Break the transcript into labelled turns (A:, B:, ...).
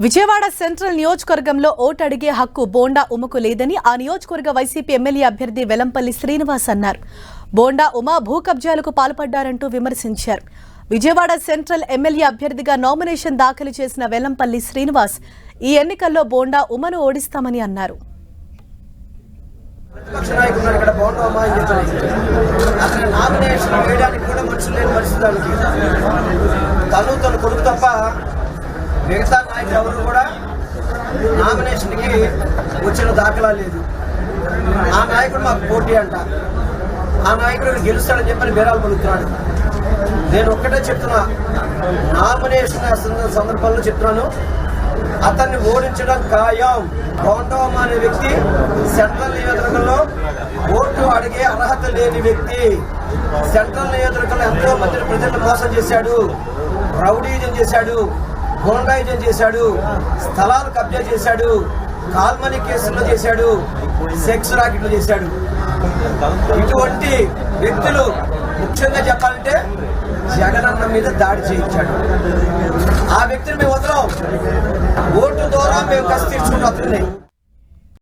A: Vijayawada central నియోజకవర్గంలో vote అడిగే హక్కు బోండా ఉమకు లేదని ఆ నియోజకవర్గ వైసీపీ ఎమ్మెల్యే అభ్యర్థి వెల్లంపల్లి శ్రీనివాస్ అన్నారు. బోండా ఉమ భూ కబ్జాలకు పాల్పడ్డారంటూ విమర్శించారు. విజయవాడ సెంట్రల్ ఎమ్మెల్యే అభ్యర్థిగా నామినేషన్ దాఖలు చేసిన వెల్లంపల్లి శ్రీనివాస్ ఈ ఎన్నికల్లో బోండా ఉమను ఓడిస్తామని అన్నారు.
B: మిగతా నాయకులు ఎవరు కూడా నామినేషన్కి వచ్చిన దాఖలా లేదు. ఆ నాయకుడు మాకు పోటీ అంట, ఆ నాయకుడు గెలుస్తాడని చెప్పని బేరాలు పలుకుతున్నాడు. నేను ఒక్కటే చెప్తున్నా, నామినేషన్ సందర్భంలో చెప్తున్నాను, అతన్ని ఓడించడం ఖాయం. బోండా అనే వ్యక్తి సెంట్రల్ నియోజకవర్గంలో ఓటు అడిగే అర్హత లేని వ్యక్తి. సెంట్రల్ నియోజకవర్గంలో ఎంతో మంది ప్రజలను మోసం చేశాడు, రౌడీజం చేశాడు, గోండాయిజం చేశాడు, స్థలాలు కబ్జా చేశాడు, కాల్మనీ కేసుల్లో చేశాడు, సెక్స్ రాకెట్లు చేశాడు. ఇటువంటి వ్యక్తులు ముఖ్యంగా చెప్పాలంటే జగనన్న మీద దాడి చేయించాడు. ఆ వ్యక్తిని మేము వదలం, ఓటు ద్వారా మేము కసి తీర్చుకుంటూ వస్తున్నాయి.